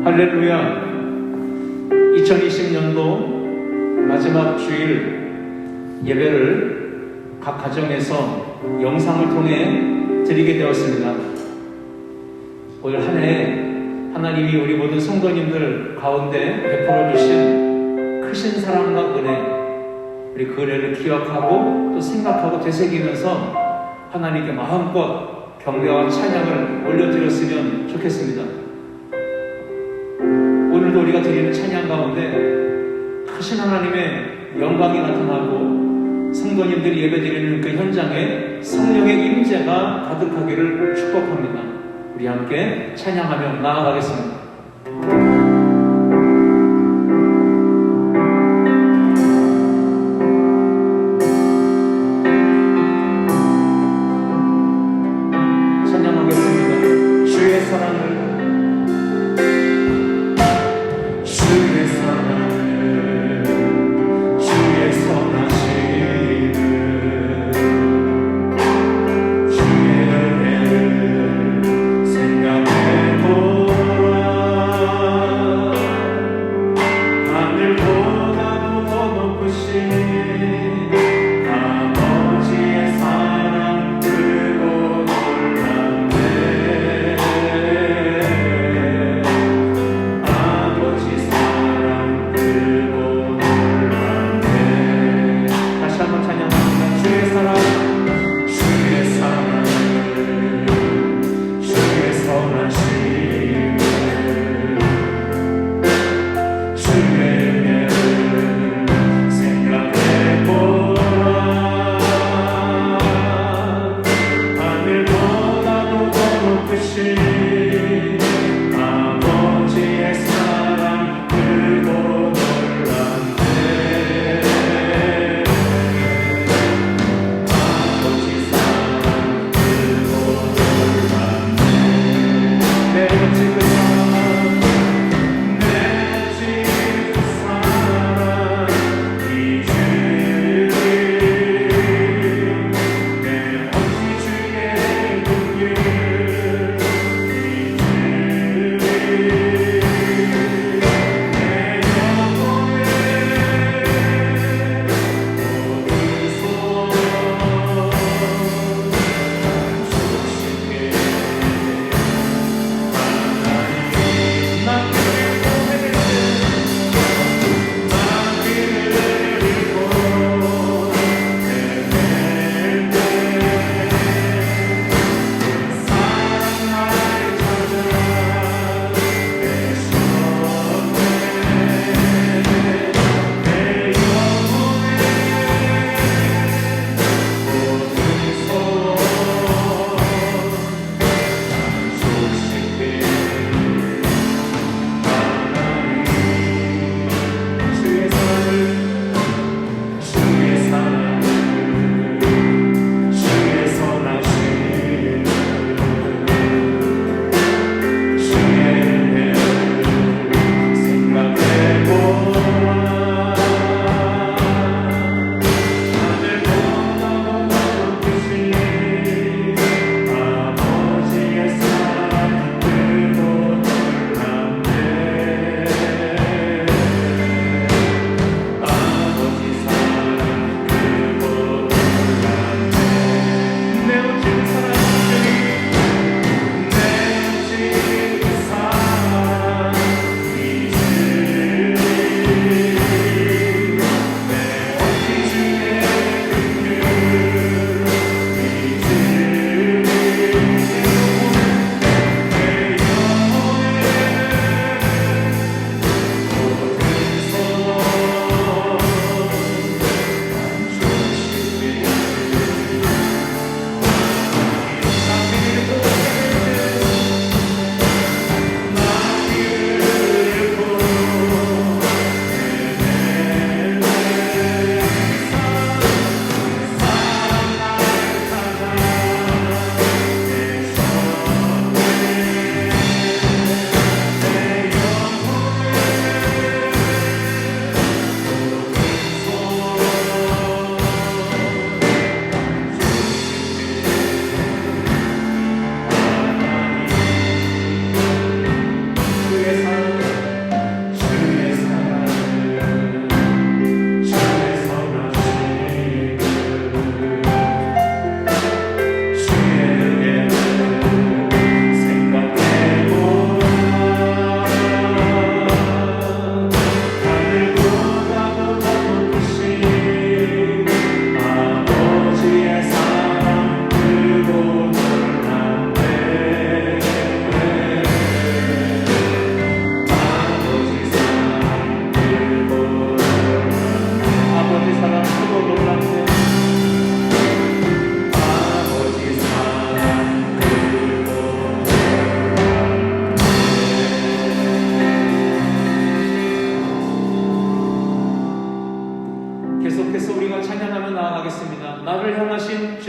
할렐루야. 2020년도 마지막 주일 예배를 각 가정에서 영상을 통해 드리게 되었습니다. 올 한 해 하나님이 우리 모든 성도님들 가운데 베풀어 주신 크신 사랑과 은혜, 우리 그 은혜를 기억하고 또 생각하고 되새기면서 하나님께 마음껏 경배와 찬양을 올려드렸으면 좋겠습니다. 오늘도 우리가 드리는 찬양 가운데 크신 하나님의 영광이 나타나고 성도님들이 예배드리는 그 현장에 성령의 임재가 가득하기를 축복합니다. 우리 함께 찬양하며 나아가겠습니다. 찬양하겠습니다. 주의 사랑을 생각해보라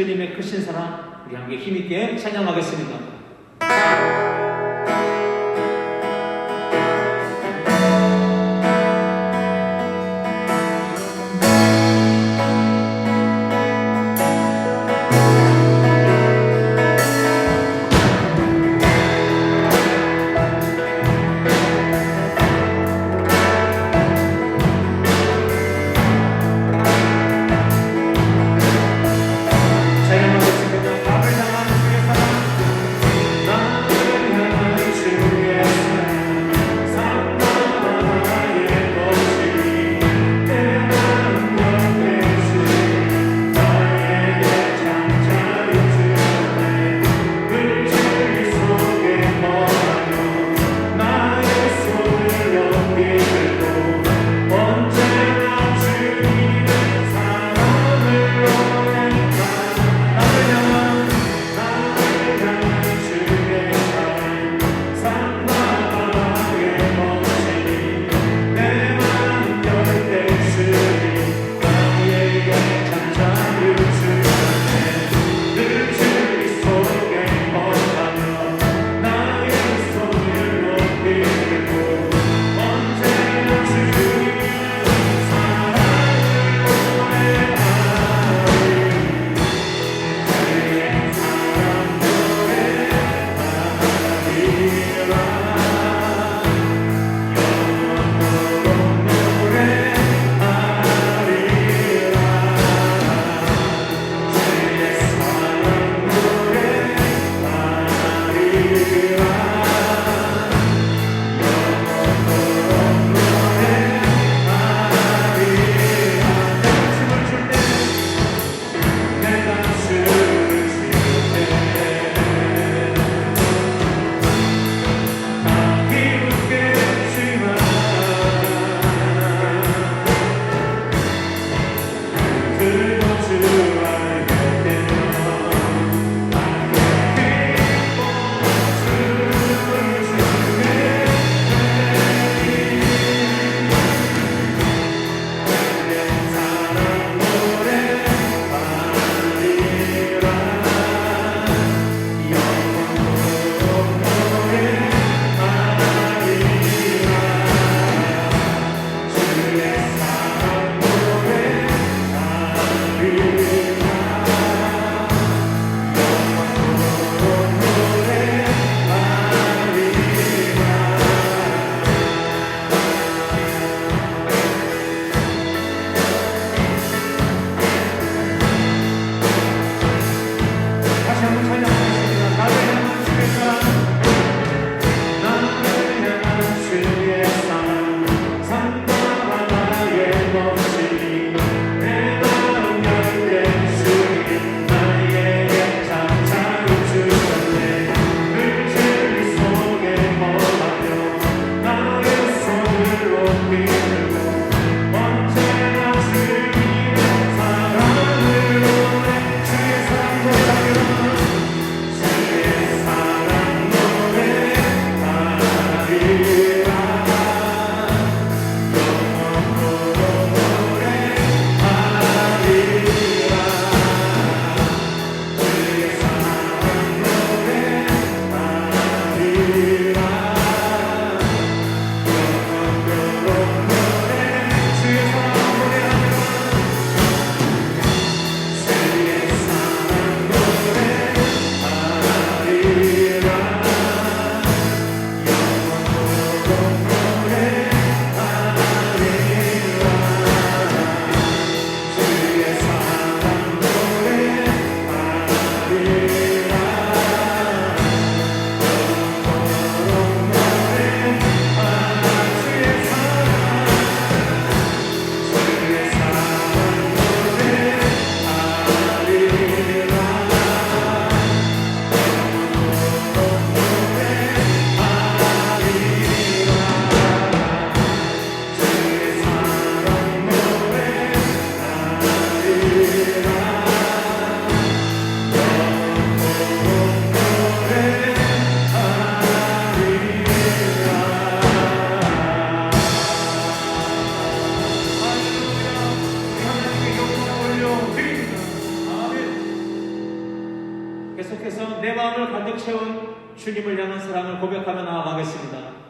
주님의 크신 사랑 우리 함께 힘있게 찬양하겠습니다. 찬양하겠습니다. 밥을 향한 주의 사랑 주님을 향한 사랑을 고백하며 나아가겠습니다.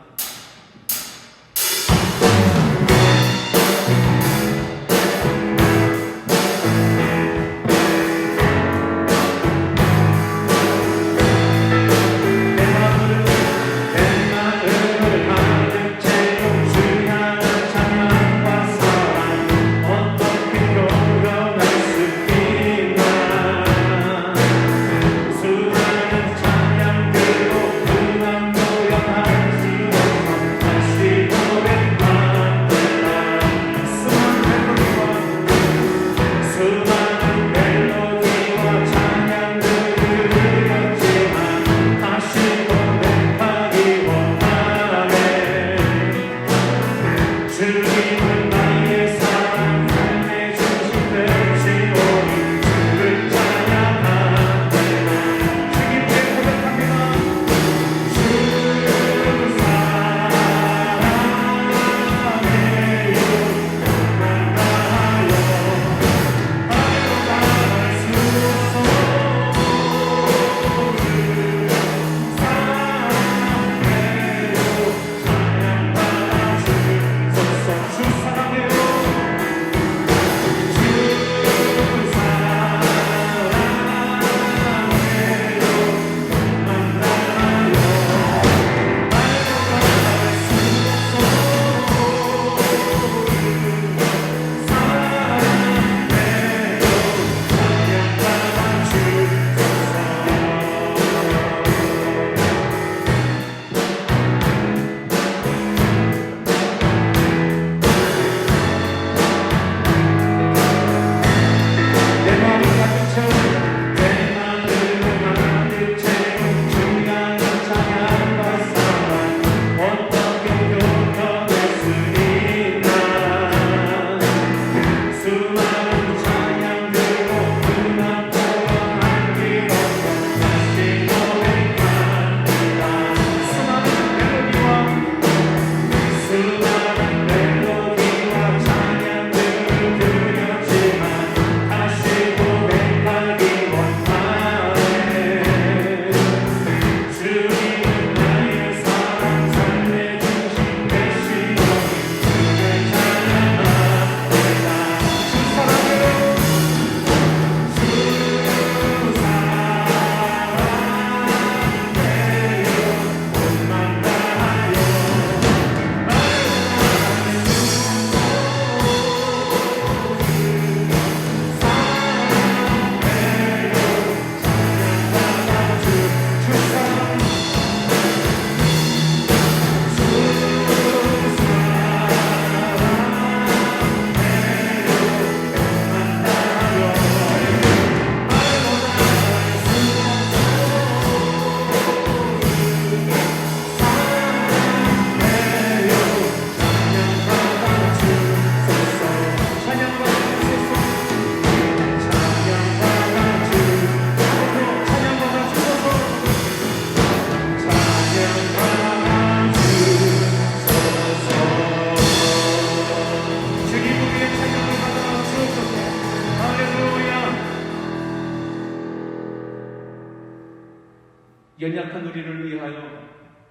연약한 우리를 위하여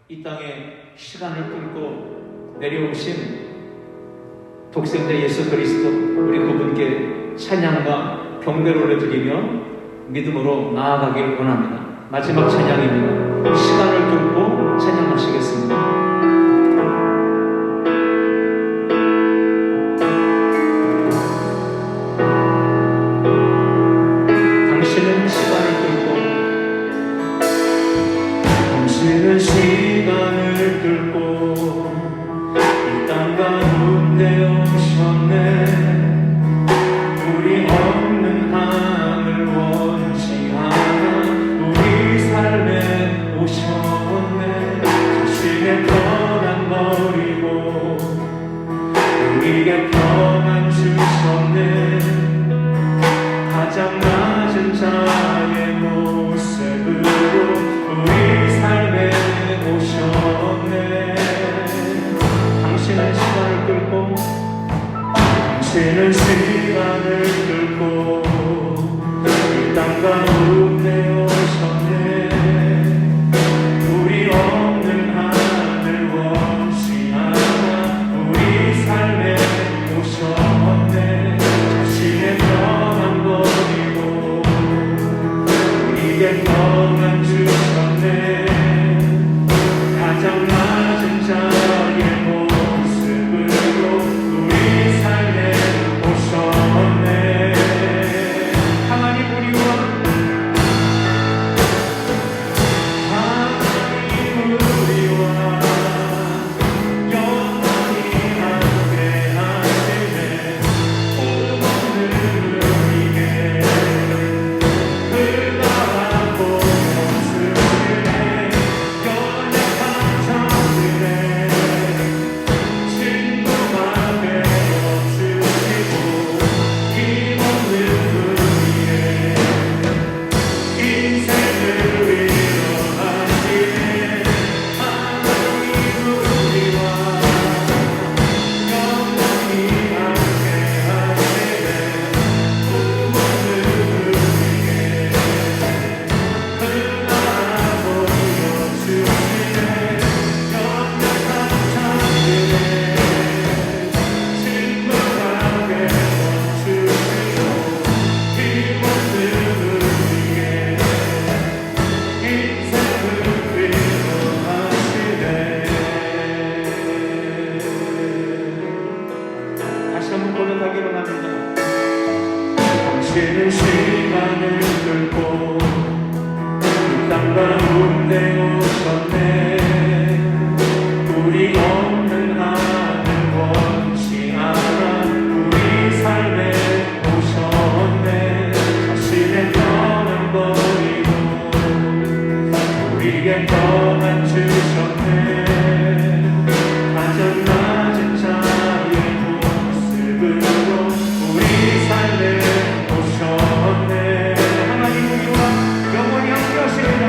이 땅에 시간을 뚫고 내려오신 독생자 예수 그리스도 우리 그분께 찬양과 경배를 올려드리며 믿음으로 나아가길 원합니다. 마지막 찬양입니다. 시간을 뚫고 찬양하시겠습니다. 시간을 뚫고 이 땅 가운데 오셨네. 우리 없는 하늘 원치 않아 우리 삶에 오셨네. 자신의 떠난 버리고 우리에게 평안 주셨네. 가장 낮은 자의 모습으로 우리 삶에 오셨네. 당신은 시간을 뚫고 당신은 시간을 뚫고 이 땅 가운데 오셨네. 거룩하기로 합니다. 당신은 시간을 뚫고 이 땅 가운데 오셨네. 우리 없는 하늘 원치 않아 우리 삶에 오셨네. 자신의 편을 버리고 우리에게 평안 주셨네. 가장 낮은 자의 모습으로 우리 삶에 오셨네. 하나님 우리와 영원히 함께 하시리라.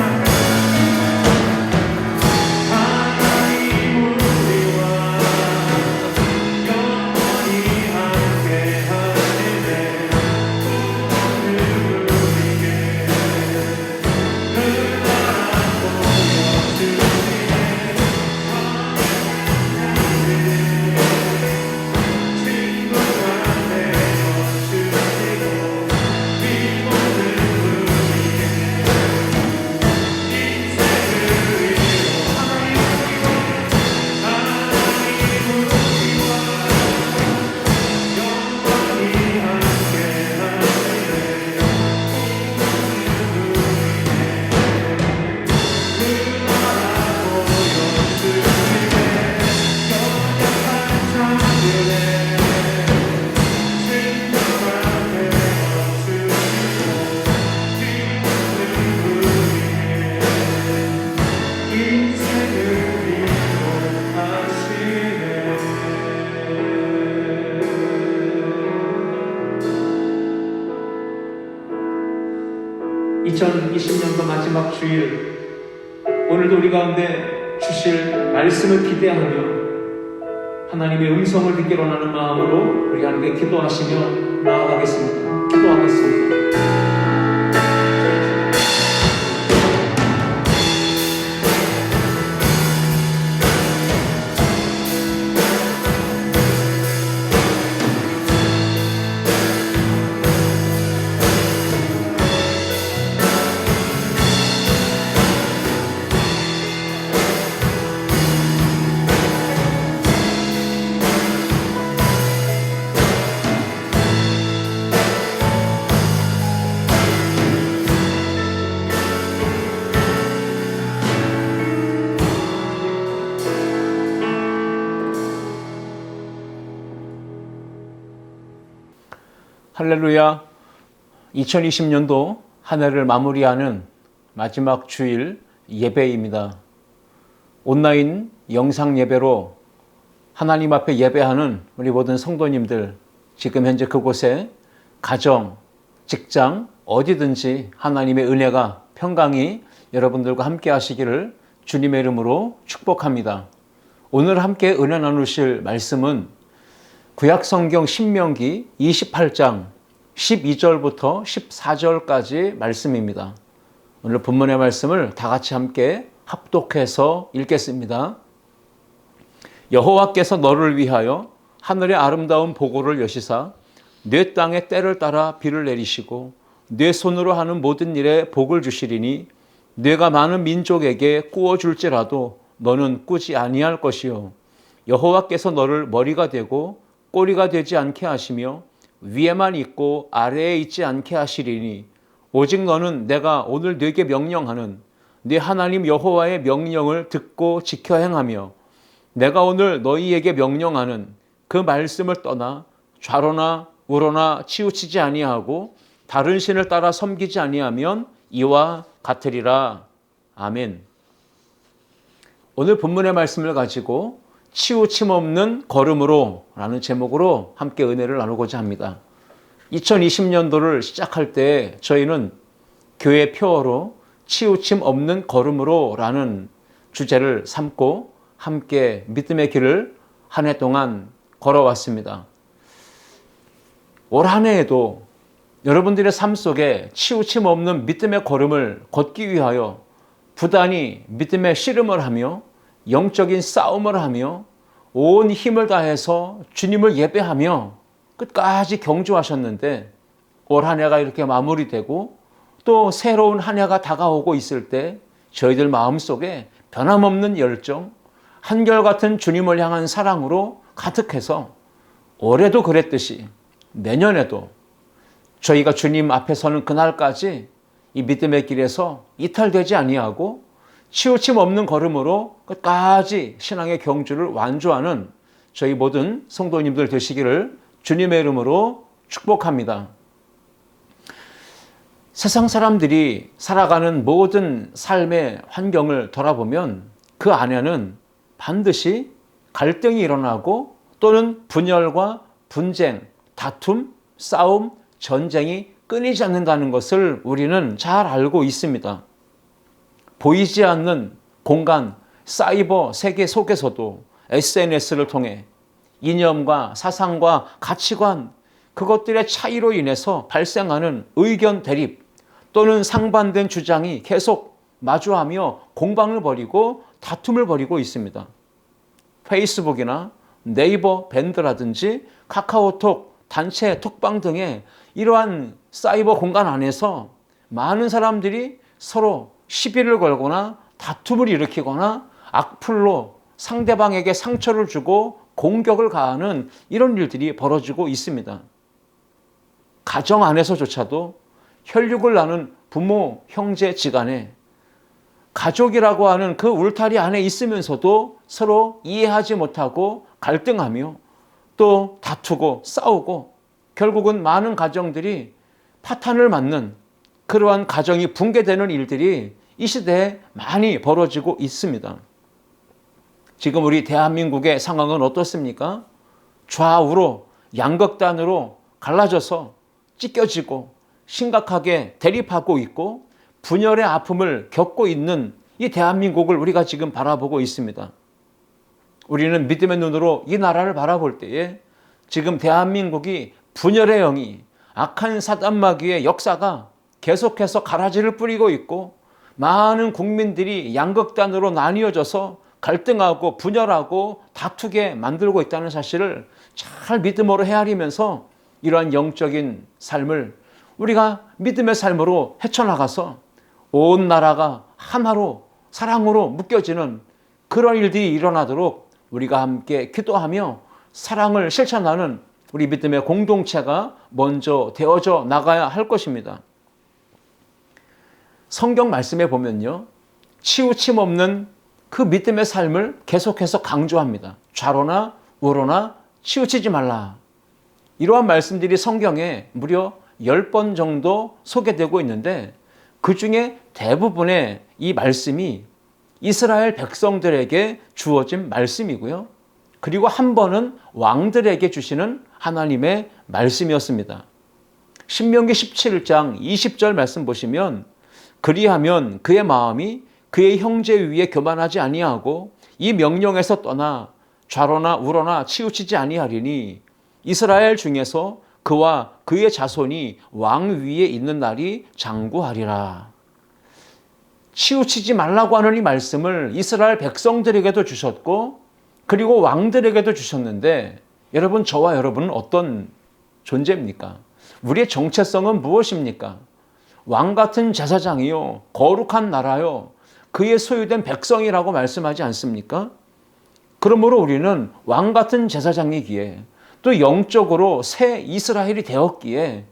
인생을 인도하시네. 2020년도 마지막 주일, 오늘도 우리 가운데 주실 말씀을 기대하며 하나님의 음성을 듣기로 하는 마음으로 우리 함께 기도하시며 나아가겠습니다. 기도하겠습니다. 할렐루야. 2020년도 한 해를 마무리하는 마지막 주일 예배입니다. 온라인 영상 예배로 하나님 앞에 예배하는 우리 모든 성도님들, 지금 현재 그곳에 가정, 직장, 어디든지 하나님의 은혜가 평강이 여러분들과 함께 하시기를 주님의 이름으로 축복합니다. 오늘 함께 은혜 나누실 말씀은 구약성경 신명기 28장 12절부터 14절까지 말씀입니다. 오늘 본문의 말씀을 다 같이 함께 합독해서 읽겠습니다. 여호와께서 너를 위하여 하늘의 아름다운 보고를 여시사 내 땅에 때를 따라 비를 내리시고 내 손으로 하는 모든 일에 복을 주시리니 내가 많은 민족에게 꾸어줄지라도 너는 꾸지 아니할 것이요 여호와께서 너를 머리가 되고 꼬리가 되지 않게 하시며 위에만 있고 아래에 있지 않게 하시리니 오직 너는 내가 오늘 네게 명령하는 네 하나님 여호와의 명령을 듣고 지켜 행하며 내가 오늘 너희에게 명령하는 그 말씀을 떠나 좌로나 우로나 치우치지 아니하고 다른 신을 따라 섬기지 아니하면 이와 같으리라. 아멘. 오늘 본문의 말씀을 가지고 치우침 없는 걸음으로 라는 제목으로 함께 은혜를 나누고자 합니다. 2020년도를 시작할 때 저희는 교회 표어로 치우침 없는 걸음으로 라는 주제를 삼고 함께 믿음의 길을 한 해 동안 걸어왔습니다. 올 한 해에도 여러분들의 삶 속에 치우침 없는 믿음의 걸음을 걷기 위하여 부단히 믿음의 씨름을 하며 영적인 싸움을 하며 온 힘을 다해서 주님을 예배하며 끝까지 경주하셨는데 올 한 해가 이렇게 마무리되고 또 새로운 한 해가 다가오고 있을 때 저희들 마음속에 변함없는 열정, 한결같은 주님을 향한 사랑으로 가득해서 올해도 그랬듯이 내년에도 저희가 주님 앞에 서는 그날까지 이 믿음의 길에서 이탈되지 아니하고 치우침 없는 걸음으로 끝까지 신앙의 경주를 완주하는 저희 모든 성도님들 되시기를 주님의 이름으로 축복합니다. 세상 사람들이 살아가는 모든 삶의 환경을 돌아보면 그 안에는 반드시 갈등이 일어나고 또는 분열과 분쟁, 다툼, 싸움, 전쟁이 끊이지 않는다는 것을 우리는 잘 알고 있습니다. 보이지 않는 공간, 사이버 세계 속에서도 SNS를 통해 이념과 사상과 가치관, 그것들의 차이로 인해서 발생하는 의견 대립 또는 상반된 주장이 계속 마주하며 공방을 벌이고 다툼을 벌이고 있습니다. 페이스북이나 네이버 밴드라든지 카카오톡, 단체 톡방 등의 이러한 사이버 공간 안에서 많은 사람들이 서로 시비를 걸거나 다툼을 일으키거나 악플로 상대방에게 상처를 주고 공격을 가하는 이런 일들이 벌어지고 있습니다. 가정 안에서조차도 혈육을 나눈 부모, 형제 지간에 가족이라고 하는 그 울타리 안에 있으면서도 서로 이해하지 못하고 갈등하며 또 다투고 싸우고 결국은 많은 가정들이 파탄을 맞는 그러한 가정이 붕괴되는 일들이 이 시대에 많이 벌어지고 있습니다. 지금 우리 대한민국의 상황은 어떻습니까? 좌우로 양극단으로 갈라져서 찢겨지고 심각하게 대립하고 있고 분열의 아픔을 겪고 있는 이 대한민국을 우리가 지금 바라보고 있습니다. 우리는 믿음의 눈으로 이 나라를 바라볼 때에 지금 대한민국이 분열의 영이 악한 사단마귀의 역사가 계속해서 가라지를 뿌리고 있고 많은 국민들이 양극단으로 나뉘어져서 갈등하고 분열하고 다투게 만들고 있다는 사실을 잘 믿음으로 헤아리면서 이러한 영적인 삶을 우리가 믿음의 삶으로 헤쳐나가서 온 나라가 하나로 사랑으로 묶여지는 그런 일들이 일어나도록 우리가 함께 기도하며 사랑을 실천하는 우리 믿음의 공동체가 먼저 되어져 나가야 할 것입니다. 성경 말씀에 보면요, 치우침 없는 그 믿음의 삶을 계속해서 강조합니다. 좌로나 우로나 치우치지 말라. 이러한 말씀들이 성경에 무려 10번 정도 소개되고 있는데 그 중에 대부분의 이 말씀이 이스라엘 백성들에게 주어진 말씀이고요. 그리고 한 번은 왕들에게 주시는 하나님의 말씀이었습니다. 신명기 17장 20절 말씀 보시면 그리하면 그의 마음이 그의 형제 위에 교만하지 아니하고 이 명령에서 떠나 좌로나 우로나 치우치지 아니하리니 이스라엘 중에서 그와 그의 자손이 왕 위에 있는 날이 장구하리라. 치우치지 말라고 하는 이 말씀을 이스라엘 백성들에게도 주셨고 그리고 왕들에게도 주셨는데 여러분, 저와 여러분은 어떤 존재입니까? 우리의 정체성은 무엇입니까? 왕 같은 제사장이요, 거룩한 나라요, 그의 소유된 백성이라고 말씀하지 않습니까? 그러므로 우리는 왕 같은 제사장이기에 또 영적으로 새 이스라엘이 되었기에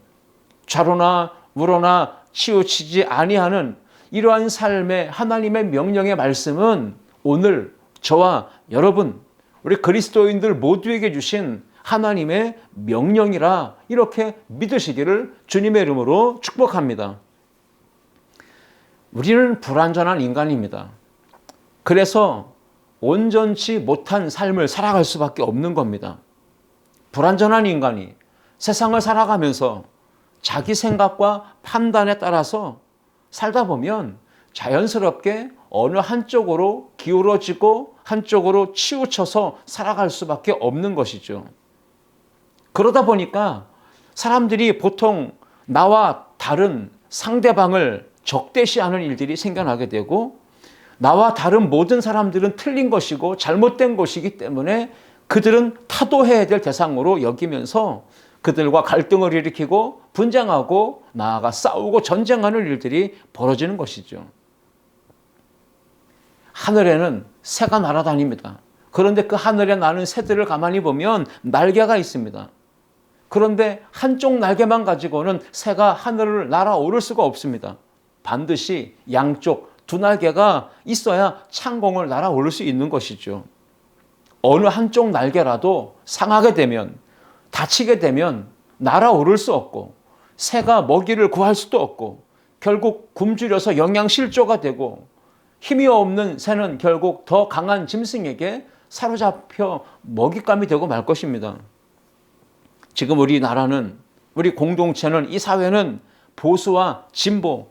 좌로나 우로나 치우치지 아니하는 이러한 삶의 하나님의 명령의 말씀은 오늘 저와 여러분, 우리 그리스도인들 모두에게 주신 하나님의 명령이라 이렇게 믿으시기를 주님의 이름으로 축복합니다. 우리는 불완전한 인간입니다. 그래서 온전치 못한 삶을 살아갈 수밖에 없는 겁니다. 불완전한 인간이 세상을 살아가면서 자기 생각과 판단에 따라서 살다 보면 자연스럽게 어느 한쪽으로 기울어지고 한쪽으로 치우쳐서 살아갈 수밖에 없는 것이죠. 그러다 보니까 사람들이 보통 나와 다른 상대방을 적대시하는 일들이 생겨나게 되고 나와 다른 모든 사람들은 틀린 것이고 잘못된 것이기 때문에 그들은 타도해야 될 대상으로 여기면서 그들과 갈등을 일으키고 분쟁하고 나아가 싸우고 전쟁하는 일들이 벌어지는 것이죠. 하늘에는 새가 날아다닙니다. 그런데 그 하늘에 나는 새들을 가만히 보면 날개가 있습니다. 그런데 한쪽 날개만 가지고는 새가 하늘을 날아오를 수가 없습니다. 반드시 양쪽 두 날개가 있어야 창공을 날아오를 수 있는 것이죠. 어느 한쪽 날개라도 상하게 되면, 다치게 되면 날아오를 수 없고, 새가 먹이를 구할 수도 없고, 결국 굶주려서 영양실조가 되고, 힘이 없는 새는 결국 더 강한 짐승에게 사로잡혀 먹잇감이 되고 말 것입니다. 지금 우리나라는, 우리 공동체는, 이 사회는 보수와 진보,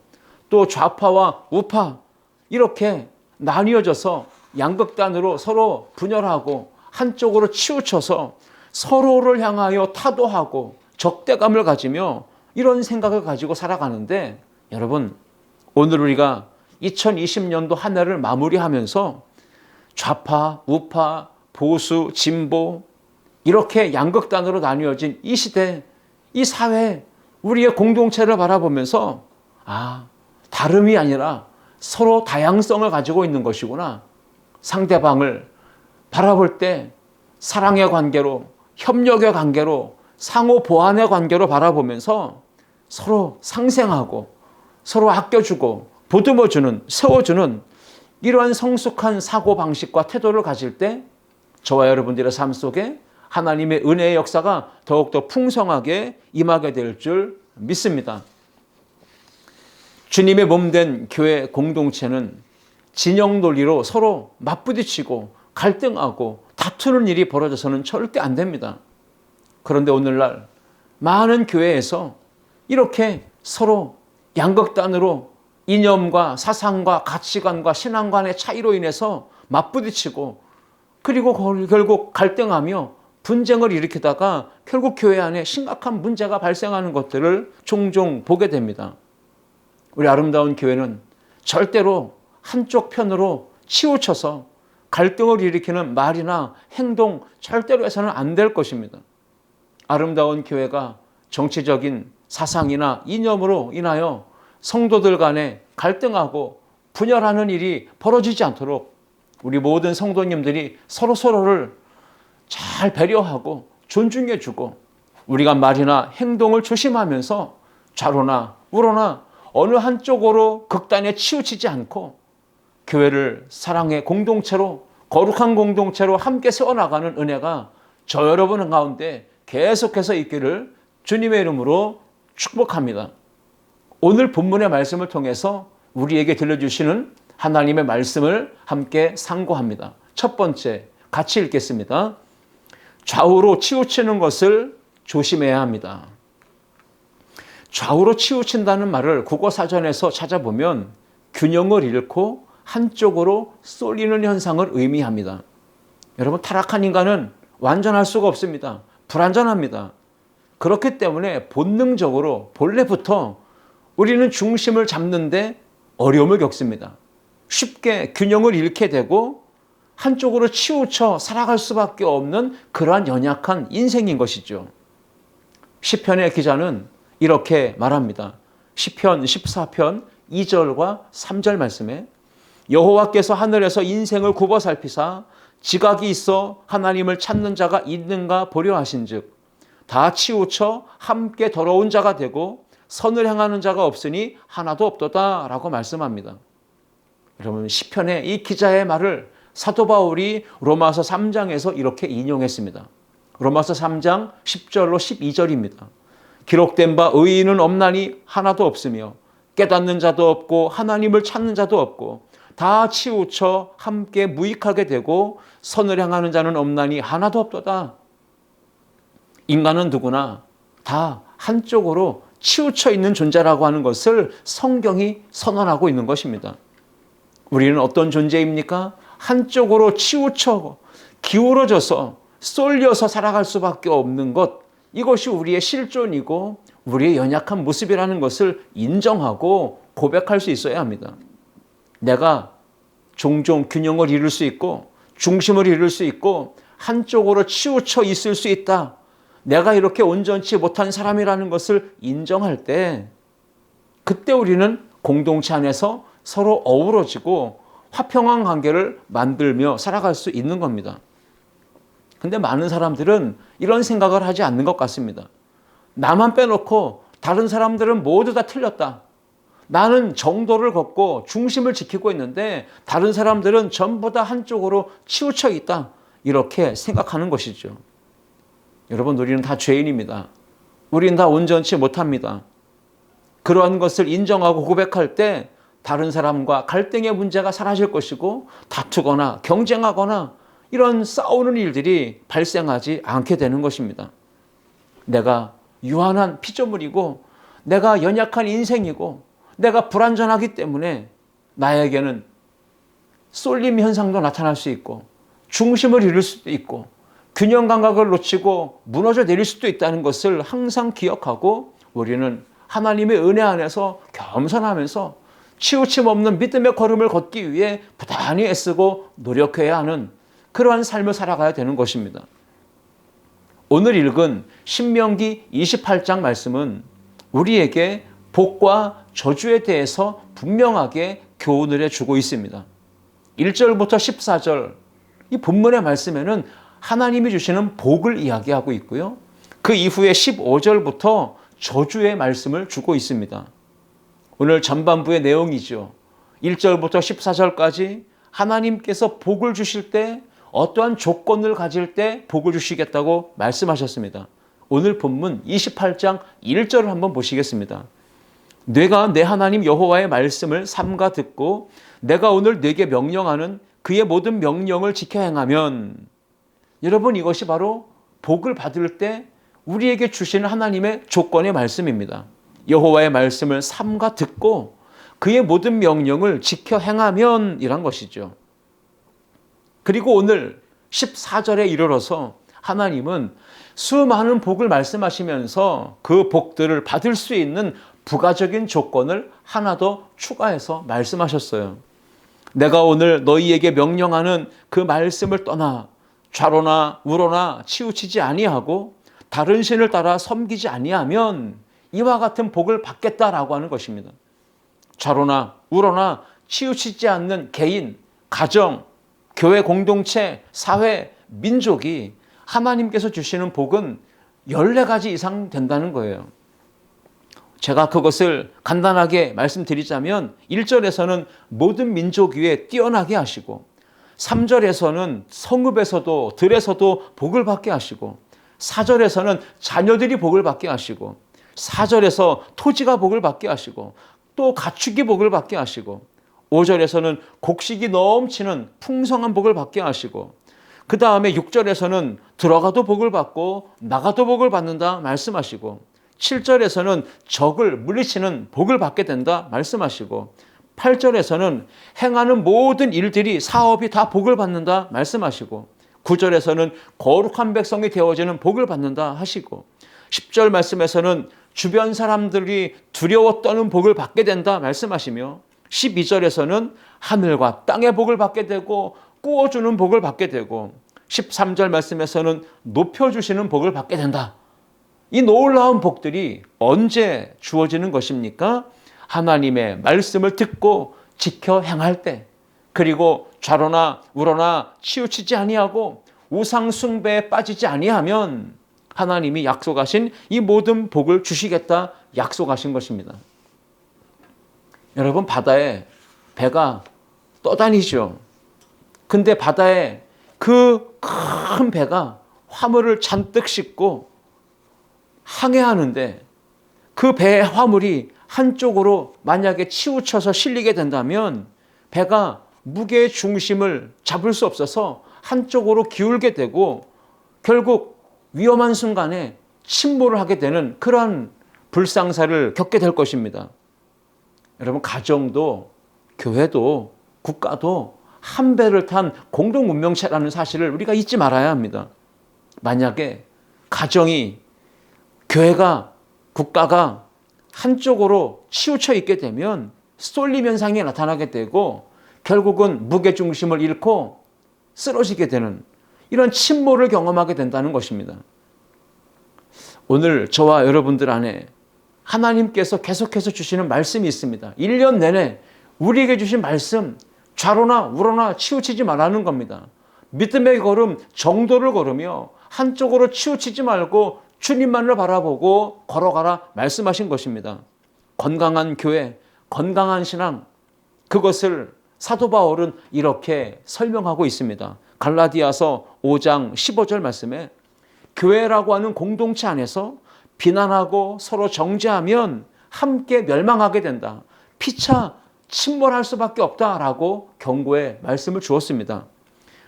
또 좌파와 우파 이렇게 나뉘어져서 양극단으로 서로 분열하고 한쪽으로 치우쳐서 서로를 향하여 타도하고 적대감을 가지며 이런 생각을 가지고 살아가는데, 여러분, 오늘 우리가 2020년도 한 해를 마무리하면서 좌파, 우파, 보수, 진보 이렇게 양극단으로 나뉘어진 이 시대, 이 사회, 우리의 공동체를 바라보면서 다름이 아니라 서로 다양성을 가지고 있는 것이구나. 상대방을 바라볼 때 사랑의 관계로, 협력의 관계로, 상호 보완의 관계로 바라보면서 서로 상생하고 서로 아껴주고 보듬어주는, 세워주는 이러한 성숙한 사고방식과 태도를 가질 때 저와 여러분들의 삶 속에 하나님의 은혜의 역사가 더욱더 풍성하게 임하게 될 줄 믿습니다. 주님의 몸된 교회 공동체는 진영 논리로 서로 맞부딪히고 갈등하고 다투는 일이 벌어져서는 절대 안 됩니다. 그런데 오늘날 많은 교회에서 이렇게 서로 양극단으로 이념과 사상과 가치관과 신앙관의 차이로 인해서 맞부딪히고, 그리고 결국 갈등하며 분쟁을 일으키다가 결국 교회 안에 심각한 문제가 발생하는 것들을 종종 보게 됩니다. 우리 아름다운 교회는 절대로 한쪽 편으로 치우쳐서 갈등을 일으키는 말이나 행동 절대로 해서는 안 될 것입니다. 아름다운 교회가 정치적인 사상이나 이념으로 인하여 성도들 간에 갈등하고 분열하는 일이 벌어지지 않도록 우리 모든 성도님들이 서로서로를 잘 배려하고 존중해주고, 우리가 말이나 행동을 조심하면서 좌로나 우로나 어느 한쪽으로 극단에 치우치지 않고 교회를 사랑의 공동체로, 거룩한 공동체로 함께 세워나가는 은혜가 저 여러분 가운데 계속해서 있기를 주님의 이름으로 축복합니다. 오늘 본문의 말씀을 통해서 우리에게 들려주시는 하나님의 말씀을 함께 상고합니다. 첫 번째, 같이 읽겠습니다. 좌우로 치우치는 것을 조심해야 합니다. 좌우로 치우친다는 말을 국어사전에서 찾아보면 균형을 잃고 한쪽으로 쏠리는 현상을 의미합니다. 여러분, 타락한 인간은 완전할 수가 없습니다. 불완전합니다. 그렇기 때문에 본능적으로 본래부터 우리는 중심을 잡는데 어려움을 겪습니다. 쉽게 균형을 잃게 되고 한쪽으로 치우쳐 살아갈 수밖에 없는 그러한 연약한 인생인 것이죠. 시편의 기자는 이렇게 말합니다. 시편 14편 2절과 3절 말씀에 여호와께서 하늘에서 인생을 굽어 살피사 지각이 있어 하나님을 찾는 자가 있는가 보려 하신즉 다 치우쳐 함께 더러운 자가 되고 선을 행하는 자가 없으니 하나도 없도다 라고 말씀합니다. 여러분, 시편의 이 기자의 말을 사도 바울이 로마서 3장에서 이렇게 인용했습니다. 로마서 3장 10절로 12절입니다. 기록된 바 의인은 없나니 하나도 없으며 깨닫는 자도 없고 하나님을 찾는 자도 없고 다 치우쳐 함께 무익하게 되고 선을 행하는 자는 없나니 하나도 없도다. 인간은 누구나 다 한쪽으로 치우쳐 있는 존재라고 하는 것을 성경이 선언하고 있는 것입니다. 우리는 어떤 존재입니까? 한쪽으로 치우쳐 기울어져서 쏠려서 살아갈 수밖에 없는 것, 이것이 우리의 실존이고 우리의 연약한 모습이라는 것을 인정하고 고백할 수 있어야 합니다. 내가 종종 균형을 잃을 수 있고 중심을 잃을 수 있고 한쪽으로 치우쳐 있을 수 있다. 내가 이렇게 온전치 못한 사람이라는 것을 인정할 때, 그때 우리는 공동체 안에서 서로 어우러지고 화평한 관계를 만들며 살아갈 수 있는 겁니다. 근데 많은 사람들은 이런 생각을 하지 않는 것 같습니다. 나만 빼놓고 다른 사람들은 모두 다 틀렸다. 나는 정도를 걷고 중심을 지키고 있는데 다른 사람들은 전부 다 한쪽으로 치우쳐 있다. 이렇게 생각하는 것이죠. 여러분, 우리는 다 죄인입니다. 우리는 다 온전치 못합니다. 그러한 것을 인정하고 고백할 때 다른 사람과 갈등의 문제가 사라질 것이고 다투거나 경쟁하거나 이런 싸우는 일들이 발생하지 않게 되는 것입니다. 내가 유한한 피조물이고 내가 연약한 인생이고 내가 불완전하기 때문에 나에게는 쏠림 현상도 나타날 수 있고 중심을 잃을 수도 있고 균형 감각을 놓치고 무너져 내릴 수도 있다는 것을 항상 기억하고 우리는 하나님의 은혜 안에서 겸손하면서 치우침 없는 믿음의 걸음을 걷기 위해 부단히 애쓰고 노력해야 하는 그러한 삶을 살아가야 되는 것입니다. 오늘 읽은 신명기 28장 말씀은 우리에게 복과 저주에 대해서 분명하게 교훈을 해주고 있습니다. 1절부터 14절 이 본문의 말씀에는 하나님이 주시는 복을 이야기하고 있고요. 그 이후에 15절부터 저주의 말씀을 주고 있습니다. 오늘 전반부의 내용이죠. 1절부터 14절까지 하나님께서 복을 주실 때 어떠한 조건을 가질 때 복을 주시겠다고 말씀하셨습니다. 오늘 본문 28장 1절을 한번 보시겠습니다. 내가 내 하나님 여호와의 말씀을 삼가 듣고 내가 오늘 네게 명령하는 그의 모든 명령을 지켜 행하면, 여러분, 이것이 바로 복을 받을 때 우리에게 주시는 하나님의 조건의 말씀입니다. 여호와의 말씀을 삼가 듣고 그의 모든 명령을 지켜 행하면 이란 것이죠. 그리고 오늘 14절에 이르러서 하나님은 수많은 복을 말씀하시면서 그 복들을 받을 수 있는 부가적인 조건을 하나 더 추가해서 말씀하셨어요. 내가 오늘 너희에게 명령하는 그 말씀을 떠나 좌로나 우로나 치우치지 아니하고 다른 신을 따라 섬기지 아니하면 이와 같은 복을 받겠다라고 하는 것입니다. 좌로나 우로나 치우치지 않는 개인, 가정, 교회 공동체, 사회, 민족이 하나님께서 주시는 복은 14가지 이상 된다는 거예요. 제가 그것을 간단하게 말씀드리자면 1절에서는 모든 민족 위에 뛰어나게 하시고 3절에서는 성읍에서도 들에서도 복을 받게 하시고 4절에서는 자녀들이 복을 받게 하시고 4절에서 토지가 복을 받게 하시고 또 가축이 복을 받게 하시고 5절에서는 곡식이 넘치는 풍성한 복을 받게 하시고 그 다음에 6절에서는 들어가도 복을 받고 나가도 복을 받는다 말씀하시고 7절에서는 적을 물리치는 복을 받게 된다 말씀하시고 8절에서는 행하는 모든 일들이 사업이 다 복을 받는다 말씀하시고 9절에서는 거룩한 백성이 되어지는 복을 받는다 하시고 10절 말씀에서는 주변 사람들이 두려워 떠는 복을 받게 된다 말씀하시며 12절에서는 하늘과 땅의 복을 받게 되고 꾸어주는 복을 받게 되고 13절 말씀에서는 높여주시는 복을 받게 된다. 이 놀라운 복들이 언제 주어지는 것입니까? 하나님의 말씀을 듣고 지켜 행할 때, 그리고 좌로나 우로나 치우치지 아니하고 우상 숭배에 빠지지 아니하면 하나님이 약속하신 이 모든 복을 주시겠다 약속하신 것입니다. 여러분, 바다에 배가 떠다니죠. 근데 바다에 그 큰 배가 화물을 잔뜩 싣고 항해하는데 그 배의 화물이 한쪽으로 만약에 치우쳐서 실리게 된다면 배가 무게의 중심을 잡을 수 없어서 한쪽으로 기울게 되고 결국 위험한 순간에 침몰을 하게 되는 그런 불상사를 겪게 될 것입니다. 여러분, 가정도 교회도 국가도 한 배를 탄 공동 운명체라는 사실을 우리가 잊지 말아야 합니다. 만약에 가정이, 교회가, 국가가 한쪽으로 치우쳐 있게 되면 쏠림 현상이 나타나게 되고 결국은 무게중심을 잃고 쓰러지게 되는 이런 침몰을 경험하게 된다는 것입니다. 오늘 저와 여러분들 안에 하나님께서 계속해서 주시는 말씀이 있습니다. 1년 내내 우리에게 주신 말씀, 좌로나 우로나 치우치지 말라는 겁니다. 믿음의 걸음, 정도를 걸으며 한쪽으로 치우치지 말고 주님만을 바라보고 걸어가라 말씀하신 것입니다. 건강한 교회, 건강한 신앙, 그것을 사도 바울은 이렇게 설명하고 있습니다. 갈라디아서 5장 15절 말씀에 교회라고 하는 공동체 안에서 비난하고 서로 정죄하면 함께 멸망하게 된다. 피차 침몰할 수밖에 없다라고 경고의 말씀을 주었습니다.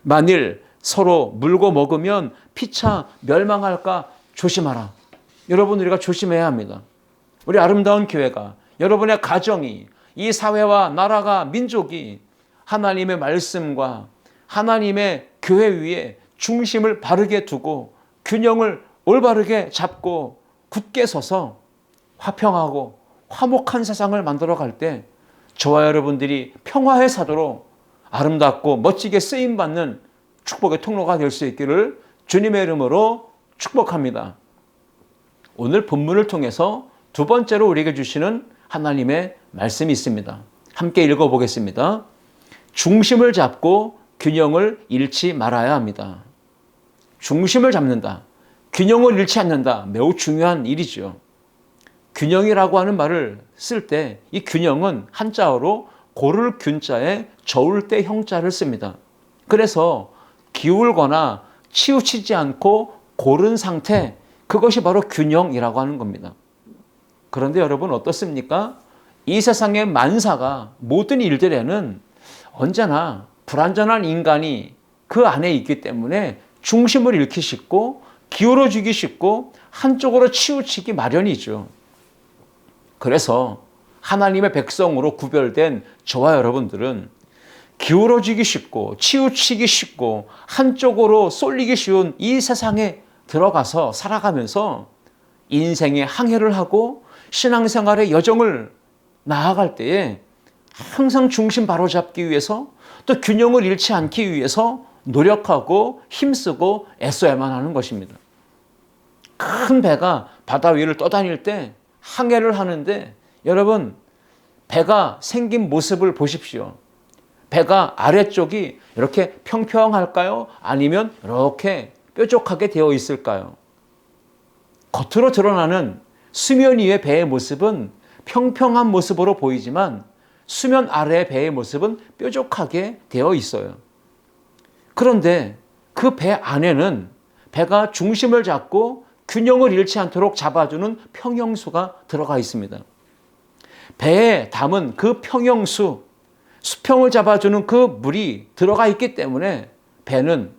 만일 서로 물고 먹으면 피차 멸망할까 조심하라. 여러분, 우리가 조심해야 합니다. 우리 아름다운 교회가, 여러분의 가정이, 이 사회와 나라가, 민족이 하나님의 말씀과 하나님의 교회 위에 중심을 바르게 두고 균형을 올바르게 잡고 굳게 서서 화평하고 화목한 세상을 만들어갈 때 저와 여러분들이 평화의 사도로 아름답고 멋지게 쓰임받는 축복의 통로가 될 수 있기를 주님의 이름으로 축복합니다. 오늘 본문을 통해서 두 번째로 우리에게 주시는 하나님의 말씀이 있습니다. 함께 읽어보겠습니다. 중심을 잡고 균형을 잃지 말아야 합니다. 중심을 잡는다, 균형을 잃지 않는다, 매우 중요한 일이죠. 균형이라고 하는 말을 쓸 때 이 균형은 한자어로 고를 균자에 저울 때 형자를 씁니다. 그래서 기울거나 치우치지 않고 고른 상태, 그것이 바로 균형이라고 하는 겁니다. 그런데 여러분 어떻습니까? 이 세상의 만사가, 모든 일들에는 언제나 불완전한 인간이 그 안에 있기 때문에 중심을 잃기 쉽고 기울어지기 쉽고 한쪽으로 치우치기 마련이죠. 그래서 하나님의 백성으로 구별된 저와 여러분들은 기울어지기 쉽고 치우치기 쉽고 한쪽으로 쏠리기 쉬운 이 세상에 들어가서 살아가면서 인생의 항해를 하고 신앙생활의 여정을 나아갈 때에 항상 중심 바로잡기 위해서, 또 균형을 잃지 않기 위해서 노력하고 힘쓰고 애써야만 하는 것입니다. 큰 배가 바다 위를 떠다닐 때 항해를 하는데, 여러분 배가 생긴 모습을 보십시오. 배가 아래쪽이 이렇게 평평할까요? 아니면 이렇게 뾰족하게 되어 있을까요? 겉으로 드러나는 수면 위의 배의 모습은 평평한 모습으로 보이지만 수면 아래의 배의 모습은 뾰족하게 되어 있어요. 그런데 그 배 안에는 배가 중심을 잡고 균형을 잃지 않도록 잡아주는 평형수가 들어가 있습니다. 배에 담은 그 평형수, 수평을 잡아주는 그 물이 들어가 있기 때문에 배는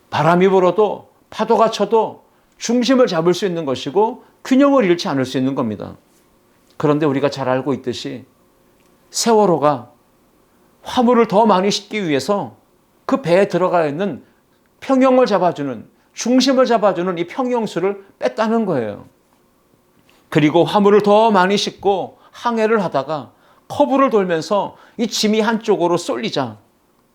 바람이 불어도 파도가 쳐도 중심을 잡을 수 있는 것이고 균형을 잃지 않을 수 있는 겁니다. 그런데 우리가 잘 알고 있듯이 세월호가 화물을 더 많이 싣기 위해서 그 배에 들어가 있는 평형을 잡아주는, 중심을 잡아주는 이 평형수를 뺐다는 거예요. 그리고 화물을 더 많이 싣고 항해를 하다가 커브를 돌면서 이 짐이 한쪽으로 쏠리자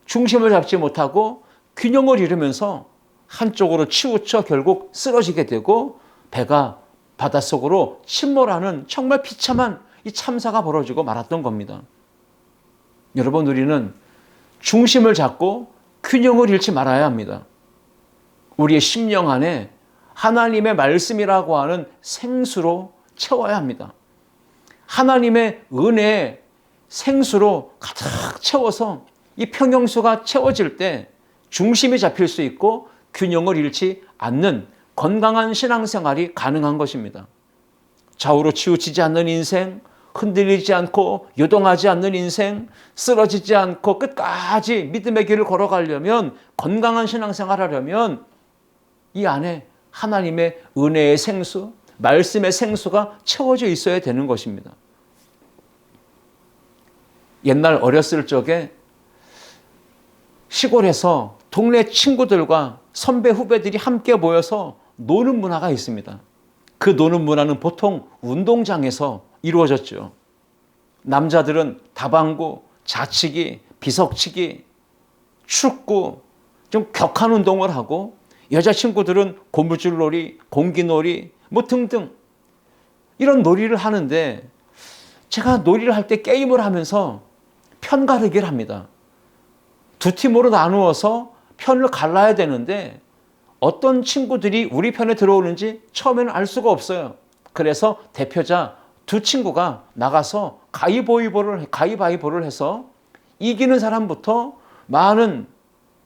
중심을 잡지 못하고 균형을 잃으면서 한쪽으로 치우쳐 결국 쓰러지게 되고 배가 바닷속으로 침몰하는 정말 비참한 이 참사가 벌어지고 말았던 겁니다. 여러분, 우리는 중심을 잡고 균형을 잃지 말아야 합니다. 우리의 심령 안에 하나님의 말씀이라고 하는 생수로 채워야 합니다. 하나님의 은혜의 생수로 가득 채워서 이 평형수가 채워질 때 중심이 잡힐 수 있고 균형을 잃지 않는 건강한 신앙생활이 가능한 것입니다. 좌우로 치우치지 않는 인생, 흔들리지 않고 요동하지 않는 인생, 쓰러지지 않고 끝까지 믿음의 길을 걸어가려면, 건강한 신앙생활 하려면 이 안에 하나님의 은혜의 생수, 말씀의 생수가 채워져 있어야 되는 것입니다. 옛날 어렸을 적에 시골에서 동네 친구들과 선배 후배들이 함께 모여서 노는 문화가 있습니다. 그 노는 문화는 보통 운동장에서 이루어졌죠. 남자들은 다방구, 자치기, 비석치기, 축구, 좀 격한 운동을 하고, 여자친구들은 고무줄놀이, 공기놀이 뭐 등등 이런 놀이를 하는데, 제가 놀이를 할 때 게임을 하면서 편가르기를 합니다. 두 팀으로 나누어서 편을 갈라야 되는데 어떤 친구들이 우리 편에 들어오는지 처음에는 알 수가 없어요. 그래서 대표자 두 친구가 나가서 가위바위보를 해서 이기는 사람부터 많은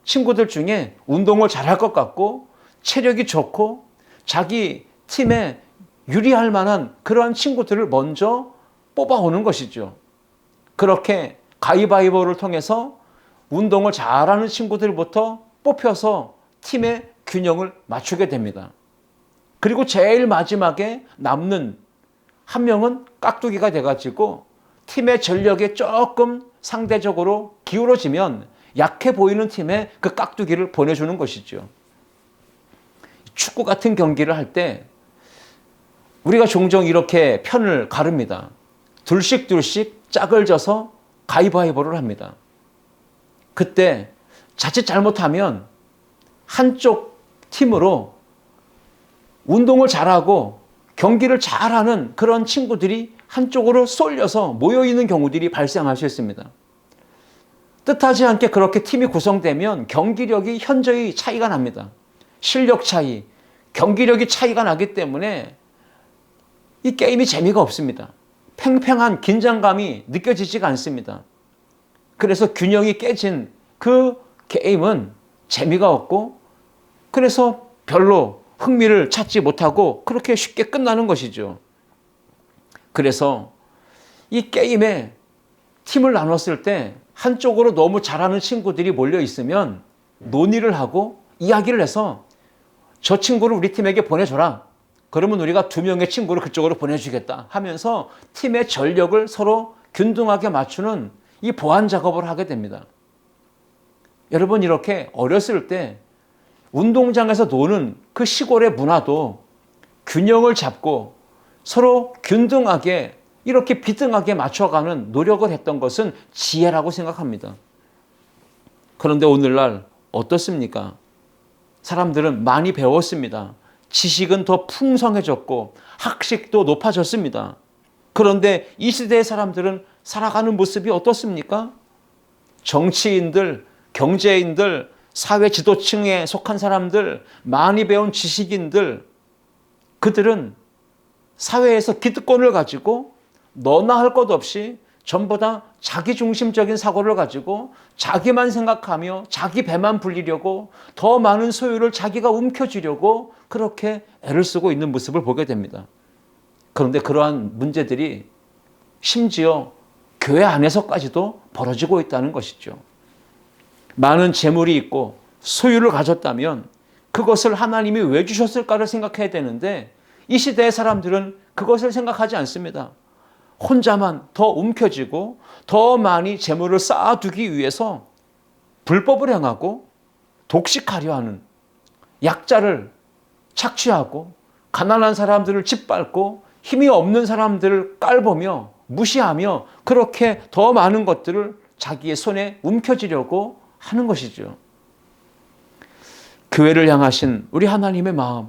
친구들 중에 운동을 잘할 것 같고 체력이 좋고 자기 팀에 유리할 만한 그러한 친구들을 먼저 뽑아오는 것이죠. 그렇게 가위바위보를 통해서 운동을 잘하는 친구들부터 뽑혀서 팀의 균형을 맞추게 됩니다. 그리고 제일 마지막에 남는 한 명은 깍두기가 돼가지고 팀의 전력에 조금 상대적으로 기울어지면 약해 보이는 팀에 그 깍두기를 보내주는 것이죠. 축구 같은 경기를 할 때 우리가 종종 이렇게 편을 가릅니다. 둘씩 짝을 져서 가위바위보를 합니다. 그때 자칫 잘못하면 한쪽 팀으로 운동을 잘하고 경기를 잘하는 그런 친구들이 한쪽으로 쏠려서 모여있는 경우들이 발생할 수 있습니다. 뜻하지 않게 그렇게 팀이 구성되면 경기력이 현저히 차이가 납니다. 실력 차이, 경기력이 차이가 나기 때문에 이 게임이 재미가 없습니다. 팽팽한 긴장감이 느껴지지가 않습니다. 그래서 균형이 깨진 그 게임은 재미가 없고 그래서 별로 흥미를 찾지 못하고 그렇게 쉽게 끝나는 것이죠. 그래서 이 게임에 팀을 나눴을 때 한쪽으로 너무 잘하는 친구들이 몰려 있으면 논의를 하고 이야기를 해서 저 친구를 우리 팀에게 보내줘라. 그러면 우리가 2명의 친구를 그쪽으로 보내주겠다 하면서 팀의 전력을 서로 균등하게 맞추는 이 보완 작업을 하게 됩니다. 여러분, 이렇게 어렸을 때 운동장에서 노는 그 시골의 문화도 균형을 잡고 서로 균등하게 이렇게 비등하게 맞춰가는 노력을 했던 것은 지혜라고 생각합니다. 그런데 오늘날 어떻습니까? 사람들은 많이 배웠습니다. 지식은 더 풍성해졌고 학식도 높아졌습니다. 그런데 이 시대의 사람들은 살아가는 모습이 어떻습니까? 정치인들, 경제인들, 사회 지도층에 속한 사람들, 많이 배운 지식인들, 그들은 사회에서 기득권을 가지고 너나 할 것 없이 전부 다 자기중심적인 사고를 가지고 자기만 생각하며 자기 배만 불리려고 더 많은 소유를 자기가 움켜쥐려고 그렇게 애를 쓰고 있는 모습을 보게 됩니다. 그런데 그러한 문제들이 심지어 교회 안에서까지도 벌어지고 있다는 것이죠. 많은 재물이 있고 소유를 가졌다면 그것을 하나님이 왜 주셨을까를 생각해야 되는데 이 시대의 사람들은 그것을 생각하지 않습니다. 혼자만 더 움켜쥐고 더 많이 재물을 쌓아두기 위해서 불법을 행하고 독식하려 하는, 약자를 착취하고 가난한 사람들을 짓밟고 힘이 없는 사람들을 깔보며 무시하며 그렇게 더 많은 것들을 자기의 손에 움켜쥐려고 하는 것이죠. 교회를 향하신 우리 하나님의 마음,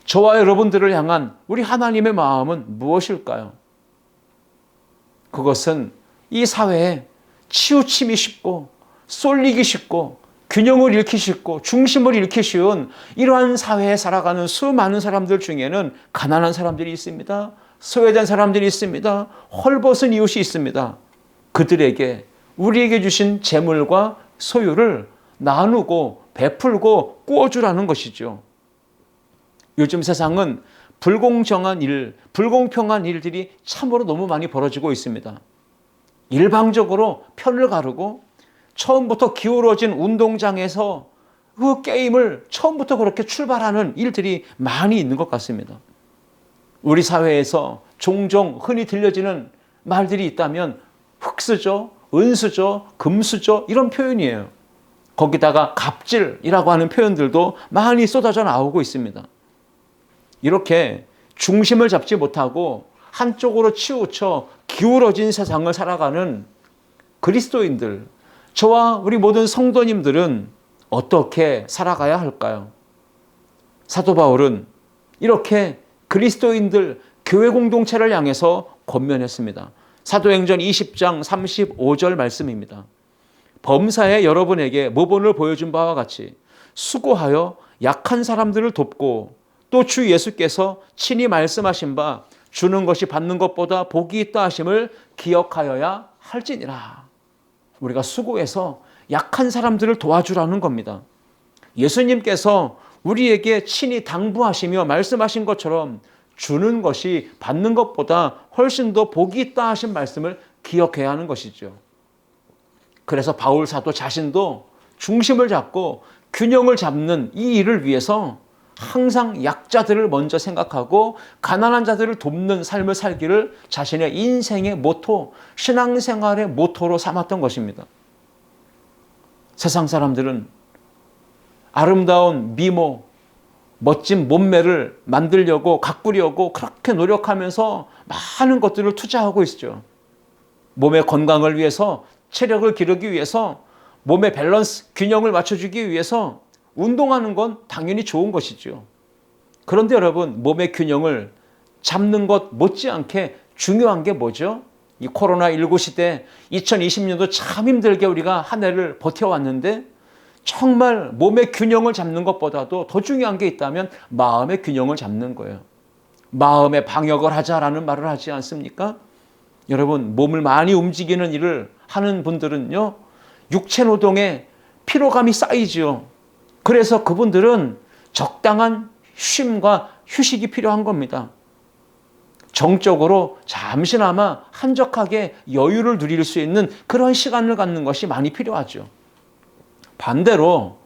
저와 여러분들을 향한 우리 하나님의 마음은 무엇일까요? 그것은 이 사회에 치우침이 쉽고 쏠리기 쉽고 균형을 잃기 쉽고 중심을 잃기 쉬운 이러한 사회에 살아가는 수많은 사람들 중에는 가난한 사람들이 있습니다. 소외된 사람들이 있습니다. 헐벗은 이웃이 있습니다. 그들에게 우리에게 주신 재물과 소유를 나누고 베풀고 꾸어주라는 것이죠. 요즘 세상은 불공정한 일, 불공평한 일들이 참으로 너무 많이 벌어지고 있습니다. 일방적으로 편을 가르고 처음부터 기울어진 운동장에서 그 게임을 처음부터 그렇게 출발하는 일들이 많이 있는 것 같습니다. 우리 사회에서 종종 흔히 들려지는 말들이 있다면 흙수저, 은수저, 금수저 이런 표현이에요. 거기다가 갑질이라고 하는 표현들도 많이 쏟아져 나오고 있습니다. 이렇게 중심을 잡지 못하고 한쪽으로 치우쳐 기울어진 세상을 살아가는 그리스도인들, 저와 우리 모든 성도님들은 어떻게 살아가야 할까요? 사도 바울은 이렇게 그리스도인들 교회 공동체를 향해서 권면했습니다. 사도행전 20장 35절 말씀입니다. 범사에 여러분에게 모본을 보여준 바와 같이 수고하여 약한 사람들을 돕고 또 주 예수께서 친히 말씀하신 바 주는 것이 받는 것보다 복이 있다 하심을 기억하여야 할지니라. 우리가 수고해서 약한 사람들을 도와주라는 겁니다. 예수님께서 우리에게 친히 당부하시며 말씀하신 것처럼 주는 것이 받는 것보다 훨씬 더 복이 있다 하신 말씀을 기억해야 하는 것이죠. 그래서 바울 사도 자신도 중심을 잡고 균형을 잡는 이 일을 위해서 항상 약자들을 먼저 생각하고 가난한 자들을 돕는 삶을 살기를 자신의 인생의 모토, 신앙생활의 모토로 삼았던 것입니다. 세상 사람들은 아름다운 미모, 멋진 몸매를 만들려고 가꾸려고 그렇게 노력하면서 많은 것들을 투자하고 있죠. 몸의 건강을 위해서, 체력을 기르기 위해서, 몸의 밸런스, 균형을 맞춰주기 위해서 운동하는 건 당연히 좋은 것이죠. 그런데 여러분, 몸의 균형을 잡는 것 못지않게 중요한 게 뭐죠? 이 코로나19 시대 2020년도 참 힘들게 우리가 한 해를 버텨왔는데 정말 몸의 균형을 잡는 것보다도 더 중요한 게 있다면 마음의 균형을 잡는 거예요. 마음의 방역을 하자라는 말을 하지 않습니까? 여러분, 몸을 많이 움직이는 일을 하는 분들은요, 육체 노동에 피로감이 쌓이죠. 그래서 그분들은 적당한 쉼과 휴식이 필요한 겁니다. 정적으로 잠시나마 한적하게 여유를 누릴 수 있는 그런 시간을 갖는 것이 많이 필요하죠. 반대로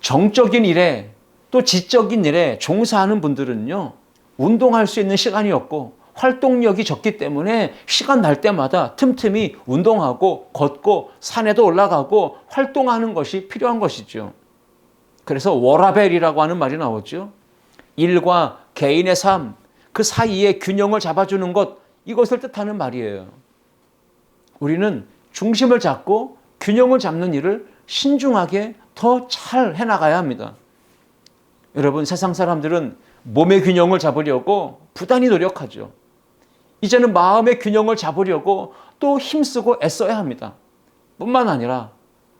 정적인 일에 또 지적인 일에 종사하는 분들은요, 운동할 수 있는 시간이 없고 활동력이 적기 때문에 시간 날 때마다 틈틈이 운동하고 걷고 산에도 올라가고 활동하는 것이 필요한 것이죠. 그래서 워라밸이라고 하는 말이 나오죠. 일과 개인의 삶, 그 사이에 균형을 잡아주는 것, 이것을 뜻하는 말이에요. 우리는 중심을 잡고 균형을 잡는 일을 신중하게 더 잘 해나가야 합니다. 여러분, 세상 사람들은 몸의 균형을 잡으려고 부단히 노력하죠. 이제는 마음의 균형을 잡으려고 또 힘쓰고 애써야 합니다. 뿐만 아니라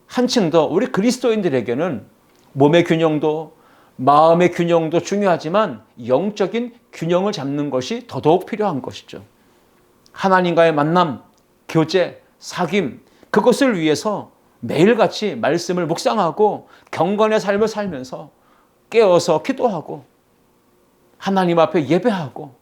한층 더 우리 그리스도인들에게는 몸의 균형도 마음의 균형도 중요하지만 영적인 균형을 잡는 것이 더더욱 필요한 것이죠. 하나님과의 만남, 교제, 사귐, 그것을 위해서 매일같이 말씀을 묵상하고 경건의 삶을 살면서 깨어서 기도하고 하나님 앞에 예배하고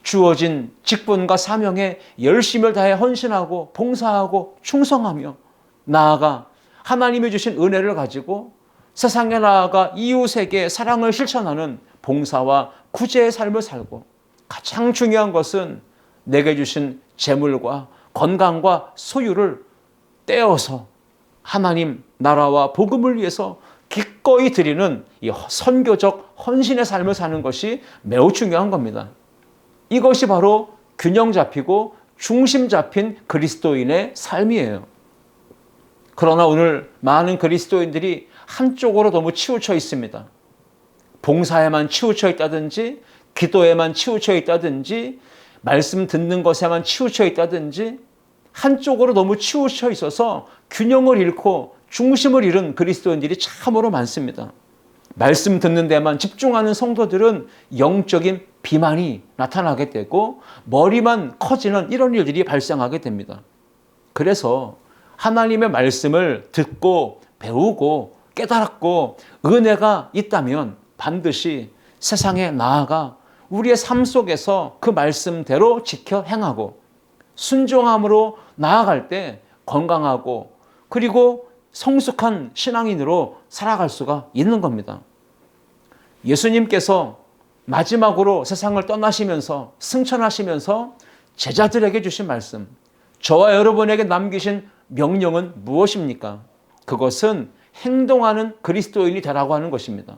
주어진 직분과 사명에 열심을 다해 헌신하고 봉사하고 충성하며 나아가 하나님이 주신 은혜를 가지고 세상에 나아가 이웃에게 사랑을 실천하는 봉사와 구제의 삶을 살고 가장 중요한 것은 내게 주신 재물과 건강과 소유를 떼어서 하나님 나라와 복음을 위해서 기꺼이 드리는 이 선교적 헌신의 삶을 사는 것이 매우 중요한 겁니다. 이것이 바로 균형 잡히고 중심 잡힌 그리스도인의 삶이에요. 그러나 오늘 많은 그리스도인들이 한쪽으로 너무 치우쳐 있습니다. 봉사에만 치우쳐 있다든지 기도에만 치우쳐 있다든지 말씀 듣는 것에만 치우쳐 있다든지 한쪽으로 너무 치우쳐 있어서 균형을 잃고 중심을 잃은 그리스도인들이 참으로 많습니다. 말씀 듣는 데만 집중하는 성도들은 영적인 비만이 나타나게 되고 머리만 커지는 이런 일들이 발생하게 됩니다. 그래서 하나님의 말씀을 듣고 배우고 깨달았고 은혜가 있다면 반드시 세상에 나아가 우리의 삶 속에서 그 말씀대로 지켜 행하고 순종함으로 나아갈 때 건강하고 그리고 성숙한 신앙인으로 살아갈 수가 있는 겁니다. 예수님께서 마지막으로 세상을 떠나시면서 승천하시면서 제자들에게 주신 말씀, 저와 여러분에게 남기신 명령은 무엇입니까? 그것은 행동하는 그리스도인이 되라고 하는 것입니다.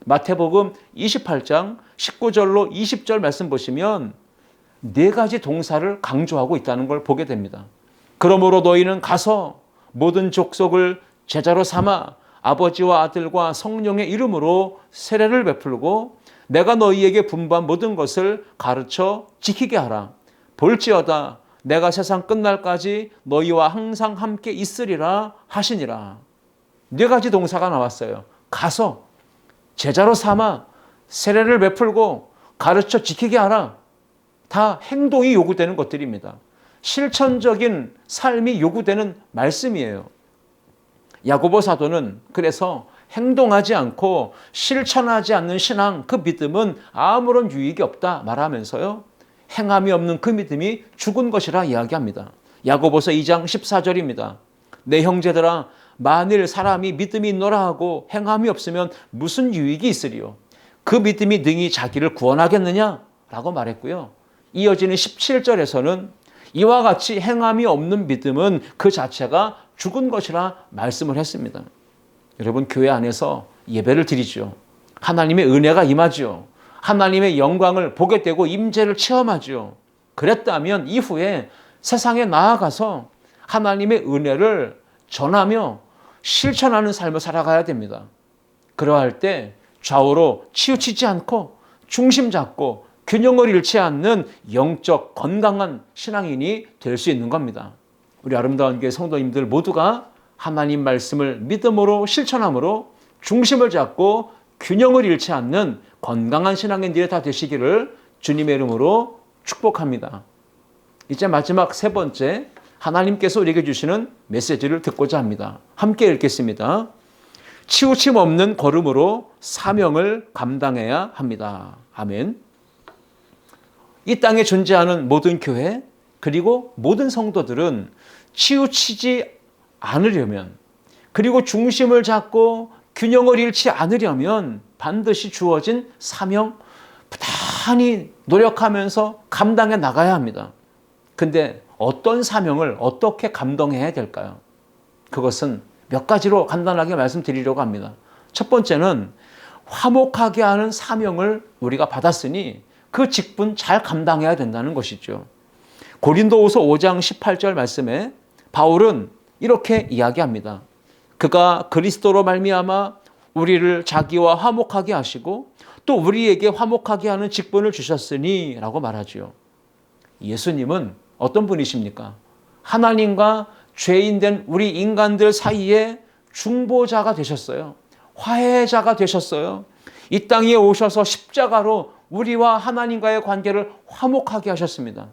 마태복음 28장 19절로 20절 말씀 보시면 네 가지 동사를 강조하고 있다는 걸 보게 됩니다. 그러므로 너희는 가서 모든 족속을 제자로 삼아 아버지와 아들과 성령의 이름으로 세례를 베풀고 내가 너희에게 분부한 모든 것을 가르쳐 지키게 하라. 볼지어다 내가 세상 끝날까지 너희와 항상 함께 있으리라 하시니라. 네 가지 동사가 나왔어요. 가서 제자로 삼아 세례를 베풀고 가르쳐 지키게 하라. 다 행동이 요구되는 것들입니다. 실천적인 삶이 요구되는 말씀이에요. 야고보 사도는 그래서 행동하지 않고 실천하지 않는 신앙, 그 믿음은 아무런 유익이 없다 말하면서요, 행함이 없는 그 믿음이 죽은 것이라 이야기합니다. 야고보서 2장 14절입니다. 내 형제들아, 만일 사람이 믿음이 있노라 하고 행함이 없으면 무슨 유익이 있으리요? 그 믿음이 능히 자기를 구원하겠느냐? 라고 말했고요. 이어지는 17절에서는 이와 같이 행함이 없는 믿음은 그 자체가 죽은 것이라 말씀을 했습니다. 여러분, 교회 안에서 예배를 드리죠. 하나님의 은혜가 임하죠. 하나님의 영광을 보게 되고 임재를 체험하죠. 그랬다면 이후에 세상에 나아가서 하나님의 은혜를 전하며 실천하는 삶을 살아가야 됩니다. 그러할 때 좌우로 치우치지 않고 중심 잡고 균형을 잃지 않는 영적 건강한 신앙인이 될 수 있는 겁니다. 우리 아름다운 교회 성도님들 모두가 하나님 말씀을 믿음으로 실천함으로 중심을 잡고 균형을 잃지 않는 건강한 신앙인들이 다 되시기를 주님의 이름으로 축복합니다. 이제 마지막 세 번째, 하나님께서 우리에게 주시는 메시지를 듣고자 합니다. 함께 읽겠습니다. 치우침 없는 걸음으로 사명을 감당해야 합니다. 아멘. 이 땅에 존재하는 모든 교회 그리고 모든 성도들은 치우치지 않으려면, 그리고 중심을 잡고 균형을 잃지 않으려면 반드시 주어진 사명 부단히 노력하면서 감당해 나가야 합니다. 근데 어떤 사명을 어떻게 감당해야 될까요? 그것은 몇 가지로 간단하게 말씀드리려고 합니다. 첫 번째는 화목하게 하는 사명을 우리가 받았으니 그 직분 잘 감당해야 된다는 것이죠. 고린도후서 5장 18절 말씀에 바울은 이렇게 이야기합니다. 그가 그리스도로 말미암아 우리를 자기와 화목하게 하시고 또 우리에게 화목하게 하는 직분을 주셨으니 라고 말하죠. 예수님은 어떤 분이십니까? 하나님과 죄인된 우리 인간들 사이에 중보자가 되셨어요. 화해자가 되셨어요. 이 땅에 오셔서 십자가로 우리와 하나님과의 관계를 화목하게 하셨습니다.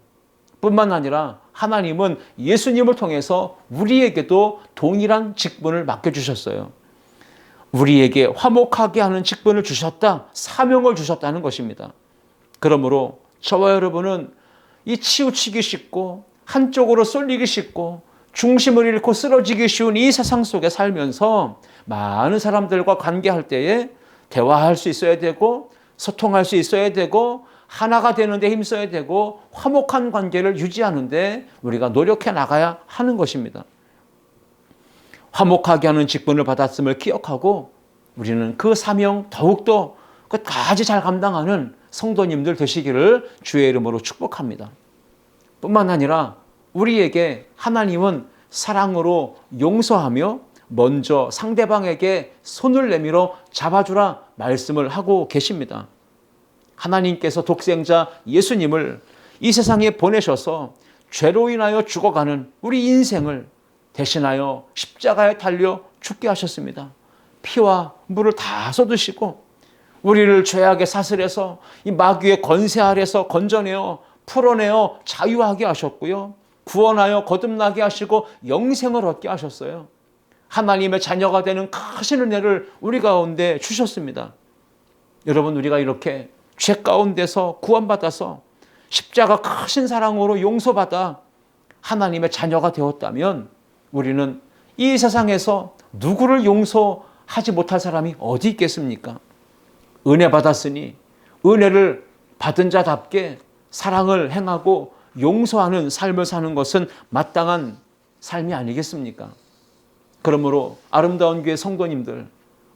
뿐만 아니라 하나님은 예수님을 통해서 우리에게도 동일한 직분을 맡겨주셨어요. 우리에게 화목하게 하는 직분을 주셨다, 사명을 주셨다는 것입니다. 그러므로 저와 여러분은 이 치우치기 쉽고 한쪽으로 쏠리기 쉽고 중심을 잃고 쓰러지기 쉬운 이 세상 속에 살면서 많은 사람들과 관계할 때에 대화할 수 있어야 되고 소통할 수 있어야 되고 하나가 되는데 힘써야 되고 화목한 관계를 유지하는데 우리가 노력해 나가야 하는 것입니다. 화목하게 하는 직분을 받았음을 기억하고 우리는 그 사명 더욱더 끝까지 잘 감당하는 성도님들 되시기를 주의 이름으로 축복합니다. 뿐만 아니라 우리에게 하나님은 사랑으로 용서하며 먼저 상대방에게 손을 내밀어 잡아주라 말씀을 하고 계십니다. 하나님께서 독생자 예수님을 이 세상에 보내셔서 죄로 인하여 죽어가는 우리 인생을 대신하여 십자가에 달려 죽게 하셨습니다. 피와 물을 다 쏟으시고 우리를 죄악의 사슬에서 이 마귀의 권세 아래서 건져내어 풀어내어 자유하게 하셨고요. 구원하여 거듭나게 하시고 영생을 얻게 하셨어요. 하나님의 자녀가 되는 크신 은혜를 우리 가운데 주셨습니다. 여러분, 우리가 이렇게 죄 가운데서 구원받아서 십자가 크신 사랑으로 용서받아 하나님의 자녀가 되었다면 우리는 이 세상에서 누구를 용서하지 못할 사람이 어디 있겠습니까? 은혜 받았으니 은혜를 받은 자답게 사랑을 행하고 용서하는 삶을 사는 것은 마땅한 삶이 아니겠습니까? 그러므로 아름다운 교회 성도님들,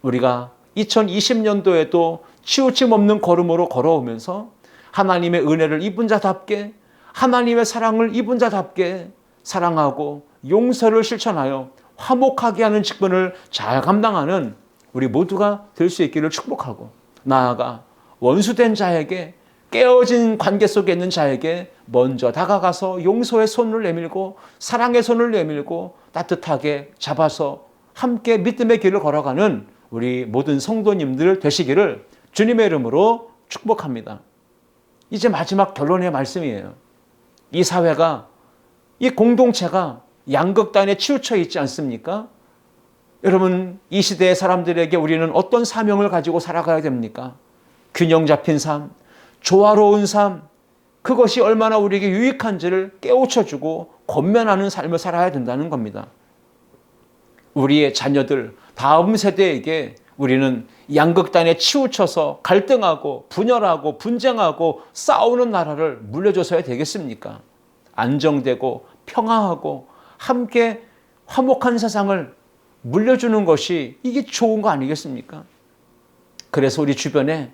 우리가 2020년도에도 치우침 없는 걸음으로 걸어오면서 하나님의 은혜를 입은 자답게, 하나님의 사랑을 입은 자답게 사랑하고 용서를 실천하여 화목하게 하는 직분을 잘 감당하는 우리 모두가 될 수 있기를 축복하고, 나아가 원수된 자에게, 깨어진 관계 속에 있는 자에게 먼저 다가가서 용서의 손을 내밀고 사랑의 손을 내밀고 따뜻하게 잡아서 함께 믿음의 길을 걸어가는 우리 모든 성도님들 되시기를 주님의 이름으로 축복합니다. 이제 마지막 결론의 말씀이에요. 이 사회가, 이 공동체가 양극단에 치우쳐 있지 않습니까? 여러분, 이 시대의 사람들에게 우리는 어떤 사명을 가지고 살아가야 됩니까? 균형 잡힌 삶, 조화로운 삶, 그것이 얼마나 우리에게 유익한지를 깨우쳐주고 권면하는 삶을 살아야 된다는 겁니다. 우리의 자녀들, 다음 세대에게 우리는 양극단에 치우쳐서 갈등하고 분열하고 분쟁하고 싸우는 나라를 물려줘서야 되겠습니까? 안정되고 평화하고 함께 화목한 세상을 물려주는 것이 이게 좋은 거 아니겠습니까? 그래서 우리 주변에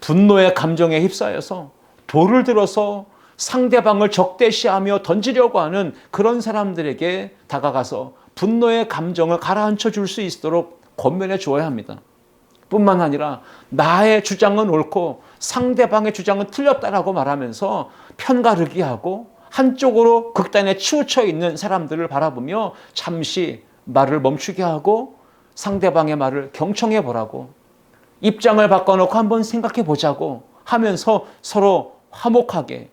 분노의 감정에 휩싸여서 돌을 들어서 상대방을 적대시하며 던지려고 하는 그런 사람들에게 다가가서 분노의 감정을 가라앉혀 줄 수 있도록 권면해 주어야 합니다. 뿐만 아니라 나의 주장은 옳고 상대방의 주장은 틀렸다라고 말하면서 편가르기 하고 한쪽으로 극단에 치우쳐 있는 사람들을 바라보며 잠시 말을 멈추게 하고 상대방의 말을 경청해 보라고, 입장을 바꿔놓고 한번 생각해 보자고 하면서 서로 화목하게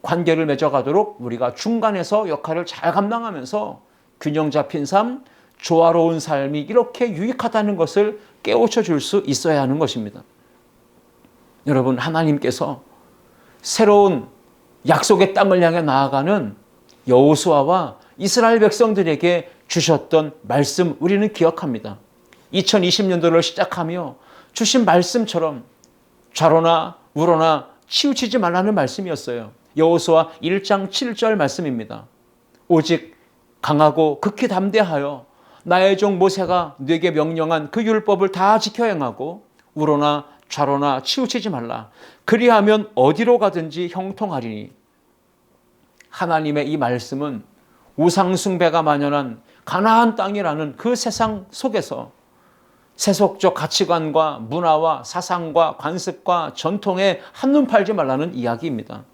관계를 맺어가도록 우리가 중간에서 역할을 잘 감당하면서 균형 잡힌 삶, 조화로운 삶이 이렇게 유익하다는 것을 깨우쳐 줄 수 있어야 하는 것입니다. 여러분, 하나님께서 새로운 약속의 땅을 향해 나아가는 여호수아와 이스라엘 백성들에게 주셨던 말씀 우리는 기억합니다. 2020년도를 시작하며 주신 말씀처럼 좌로나 우로나 치우치지 말라는 말씀이었어요. 여호수아 1장 7절 말씀입니다. 오직 강하고 극히 담대하여 나의 종 모세가 네게 명령한 그 율법을 다 지켜 행하고 우로나 좌로나 치우치지 말라. 그리하면 어디로 가든지 형통하리니. 하나님의 이 말씀은 우상 숭배가 만연한 가나안 땅이라는 그 세상 속에서 세속적 가치관과 문화와 사상과 관습과 전통에 한눈 팔지 말라는 이야기입니다.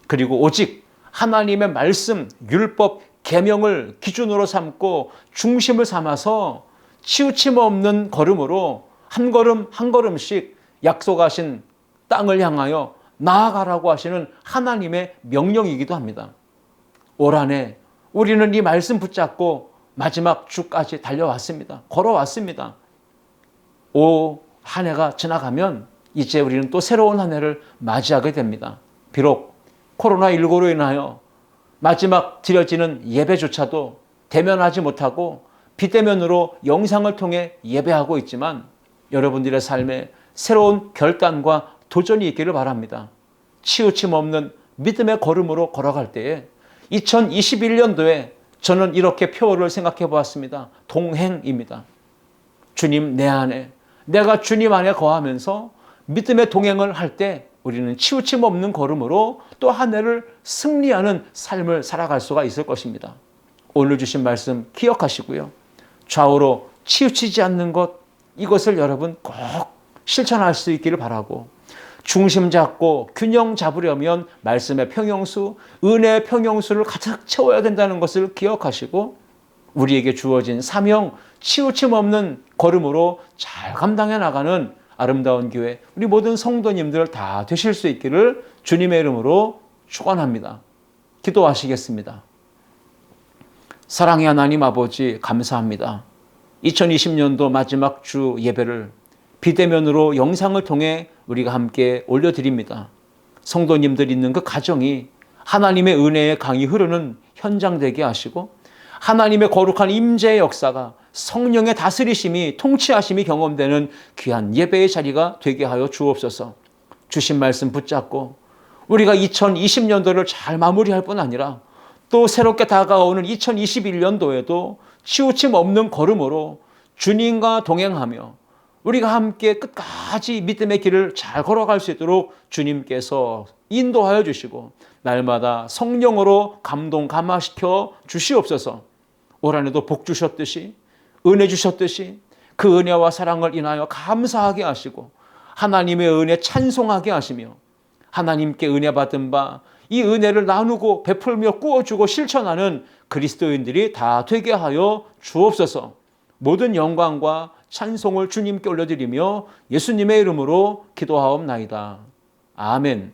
그리고 오직 하나님의 말씀, 율법, 계명을 기준으로 삼고 중심을 삼아서 치우침 없는 걸음으로 한 걸음 한 걸음씩 약속하신 땅을 향하여 나아가라고 하시는 하나님의 명령이기도 합니다. 올 한 해 우리는 이 말씀 붙잡고 마지막 주까지 달려왔습니다. 걸어왔습니다. 한 해가 지나가면 이제 우리는 또 새로운 한 해를 맞이하게 됩니다. 비록 코로나19로 인하여 마지막 드려지는 예배조차도 대면하지 못하고 비대면으로 영상을 통해 예배하고 있지만 여러분들의 삶에 새로운 결단과 도전이 있기를 바랍니다. 치우침 없는 믿음의 걸음으로 걸어갈 때에 2021년도에 저는 이렇게 표어를 생각해 보았습니다. 동행입니다. 주님 내 안에, 내가 주님 안에 거하면서 믿음의 동행을 할 때 우리는 치우침 없는 걸음으로 또 한 해를 승리하는 삶을 살아갈 수가 있을 것입니다. 오늘 주신 말씀 기억하시고요. 좌우로 치우치지 않는 것, 이것을 여러분 꼭 실천할 수 있기를 바라고, 중심 잡고 균형 잡으려면 말씀의 평형수, 은혜의 평형수를 가득 채워야 된다는 것을 기억하시고 우리에게 주어진 사명, 치우침 없는 걸음으로 잘 감당해 나가는 아름다운 교회, 우리 모든 성도님들 다 되실 수 있기를 주님의 이름으로 축원합니다. 기도하시겠습니다. 사랑의 하나님 아버지, 감사합니다. 2020년도 마지막 주 예배를 비대면으로 영상을 통해 우리가 함께 올려드립니다. 성도님들 있는 그 가정이 하나님의 은혜의 강이 흐르는 현장 되게 하시고 하나님의 거룩한 임재의 역사가, 성령의 다스리심이, 통치하심이 경험되는 귀한 예배의 자리가 되게 하여 주옵소서. 주신 말씀 붙잡고 우리가 2020년도를 잘 마무리할 뿐 아니라 또 새롭게 다가오는 2021년도에도 치우침 없는 걸음으로 주님과 동행하며 우리가 함께 끝까지 믿음의 길을 잘 걸어갈 수 있도록 주님께서 인도하여 주시고 날마다 성령으로 감동 감화시켜 주시옵소서. 올 한 해도 복 주셨듯이, 은혜 주셨듯이 그 은혜와 사랑을 인하여 감사하게 하시고 하나님의 은혜 찬송하게 하시며 하나님께 은혜 받은 바 이 은혜를 나누고 베풀며 꾸어주고 실천하는 그리스도인들이 다 되게 하여 주옵소서. 모든 영광과 찬송을 주님께 올려드리며 예수님의 이름으로 기도하옵나이다. 아멘.